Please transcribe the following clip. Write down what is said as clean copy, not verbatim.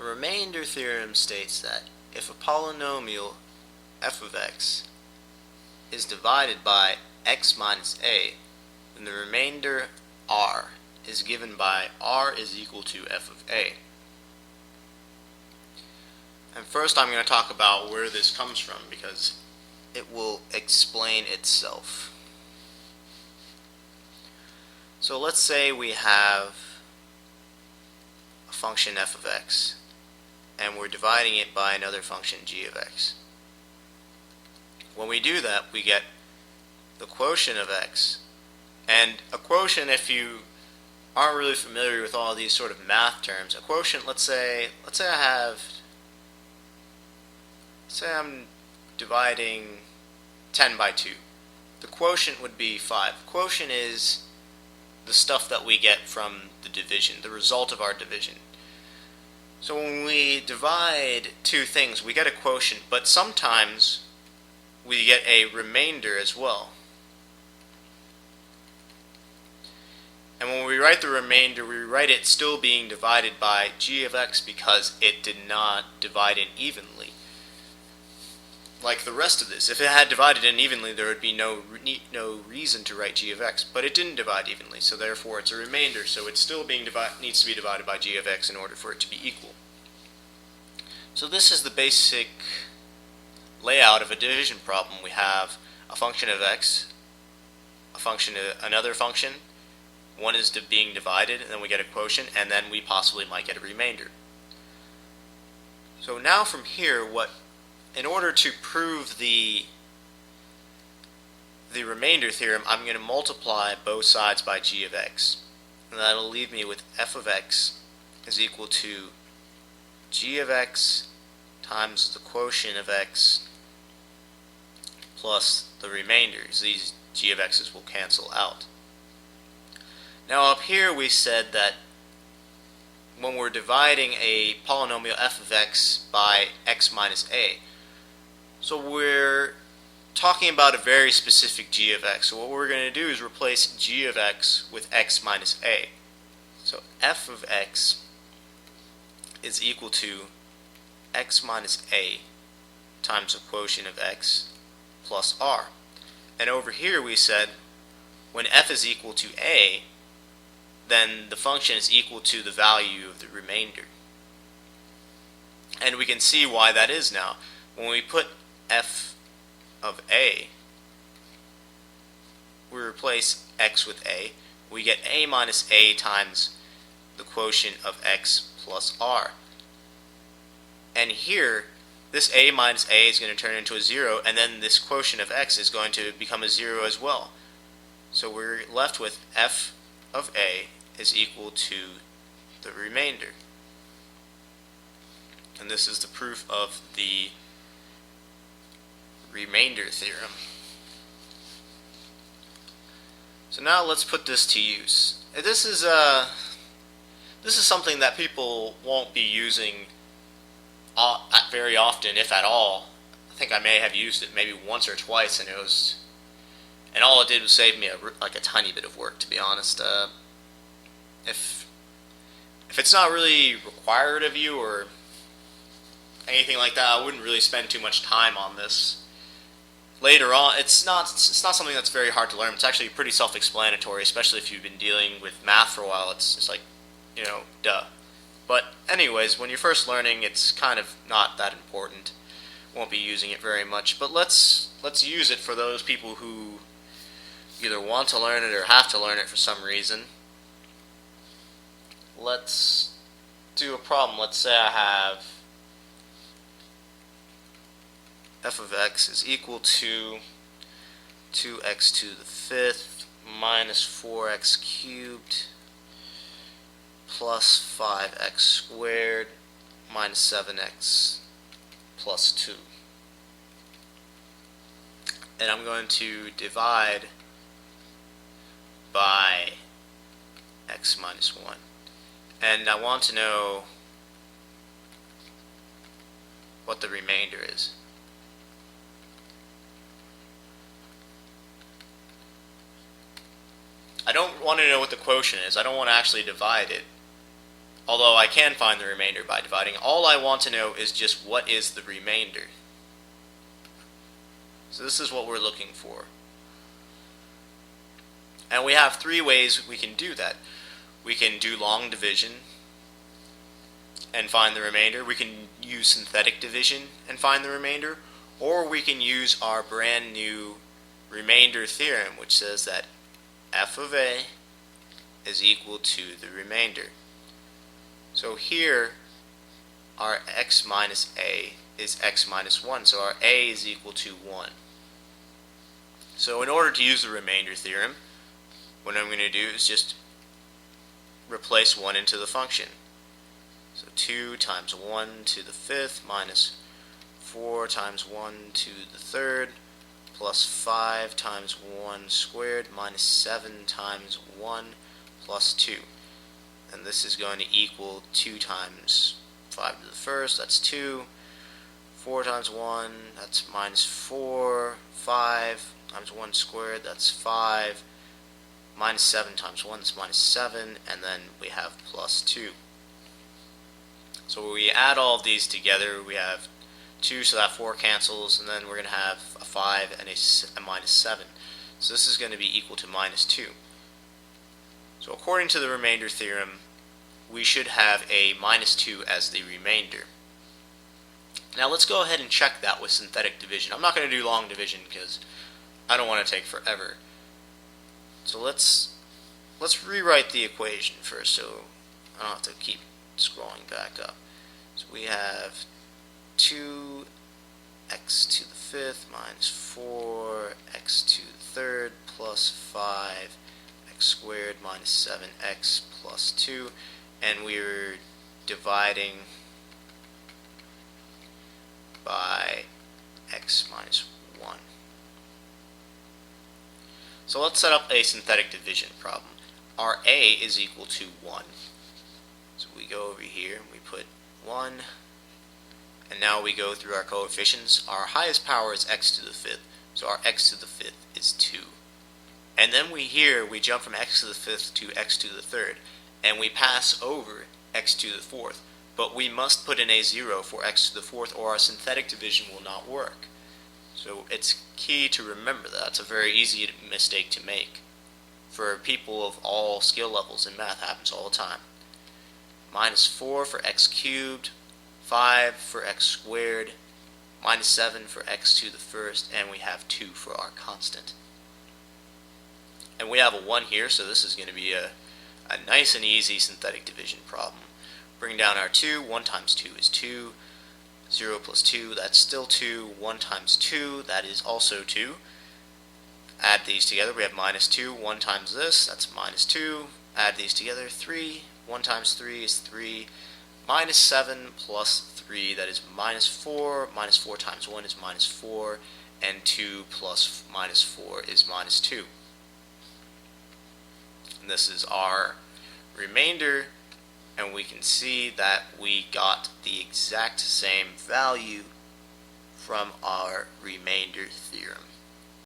remainder theorem states that if a polynomial f of x is divided by x minus a, then the remainder r is given by r is equal to f of a. And first I'm going to talk about where this comes from because it will explain itself. So let's say we have a function f of x and we're dividing it by another function g of x. When we do that, we get the quotient of x. And a quotient, if you aren't really familiar with all these sort of math terms, a quotient, let's say I'm dividing 10 by 2. The quotient would be 5. The quotient is the stuff that we get from the division, the result of our division. So when we divide two things, we get a quotient, but sometimes we get a remainder as well. And when we write the remainder, we write it still being divided by g of x because it did not divide in evenly. Like the rest of this, if it had divided in evenly, there would be no reason to write g of x, but it didn't divide evenly, so therefore it's a remainder, so it's still needs to be divided by g of x in order for it to be equal. So this is the basic layout of a division problem. We have a function of x, another function, one is being divided, and then we get a quotient, and then we possibly might get a remainder. So now from here, in order to prove the remainder theorem, I'm going to multiply both sides by g of x. And that'll leave me with f of x is equal to g of x times the quotient of x plus the remainders. These g of x's will cancel out. Now up here we said that when we're dividing a polynomial f of x by x minus a, so we're talking about a very specific g of x. So what we're going to do is replace g of x with x minus a. So f of x is equal to x minus a times the quotient of x plus r. And over here we said when f is equal to a, then the function is equal to the value of the remainder. And we can see why that is now. When we put f of a, we replace x with a, we get a minus a times the quotient of x plus r. And here, this a minus a is going to turn into a 0, and then this quotient of x is going to become a 0 as well. So we're left with f of a is equal to the remainder. And this is the proof of the remainder theorem. So now let's put this to use. This is something that people won't be using very often, if at all. I think I may have used it maybe once or twice, and all it did was save me a tiny bit of work, to be honest. If it's not really required of you or anything like that, I wouldn't really spend too much time on this. Later on, it's not something that's very hard to learn. It's actually pretty self-explanatory, especially if you've been dealing with math for a while. It's just like, duh. But anyways, when you're first learning, it's kind of not that important. Won't be using it very much. But let's use it for those people who either want to learn it or have to learn it for some reason. Let's do a problem. Let's say I have f of x is equal to 2x to the 5th minus 4x cubed plus 5x squared minus 7x plus 2. And I'm going to divide by x minus 1. And I want to know what the remainder is. I don't want to know what the quotient is. I don't want to actually divide it. although I can find the remainder by dividing. All I want to know is just what is the remainder. So this is what we're looking for. And we have three ways we can do that. We can do long division and find the remainder. We can use synthetic division and find the remainder. Or we can use our brand new remainder theorem, which says that f of a is equal to the remainder. So here, our x minus a is x minus 1, so our a is equal to 1. So in order to use the remainder theorem, what I'm going to do is just replace 1 into the function. So 2 times 1 to the 5th minus 4 times 1 to the 3rd plus 5 times 1 squared minus 7 times 1 plus 2. And this is going to equal 2 times 5 to the 1st, that's 2. 4 times 1, that's minus 4. 5 times 1 squared, that's 5. Minus 7 times 1, that's minus 7. And then we have plus 2. So when we add all of these together, we have 2, so that 4 cancels, and then we're going to have a 5 and a minus 7. So this is going to be equal to minus 2. So according to the remainder theorem, we should have a minus 2 as the remainder. Now let's go ahead and check that with synthetic division. I'm not going to do long division because I don't want to take forever. So let's rewrite the equation first so I don't have to keep scrolling back up. So we have 2x to the 5th minus 4x to the 3rd plus 5x squared minus 7x plus 2, and we're dividing by x minus 1. So let's set up a synthetic division problem. Our a is equal to 1. So we go over here and we put 1, and now we go through our coefficients. Our highest power is x to the 5th, so our x to the 5th is 2. And then we jump from x to the 5th to x to the 3rd, and we pass over x to the 4th. But we must put in a 0 for x to the 4th or our synthetic division will not work. So it's key to remember that. It's a very easy mistake to make. For people of all skill levels in math, happens all the time. Minus 4 for x cubed, 5 for x squared, minus 7 for x to the 1st, and we have 2 for our constant. And we have a 1 here, so this is going to be a nice and easy synthetic division problem. Bring down our 2. 1 times 2 is 2. 0 plus 2, that's still 2. 1 times 2, that is also 2. Add these together, we have minus 2. 1 times this, that's minus 2. Add these together, 3. 1 times 3 is 3. Minus 7 plus 3, that is minus 4. Minus 4 times 1 is minus 4. And 2 plus minus 4 is minus 2. And this is our remainder, and we can see that we got the exact same value from our remainder theorem.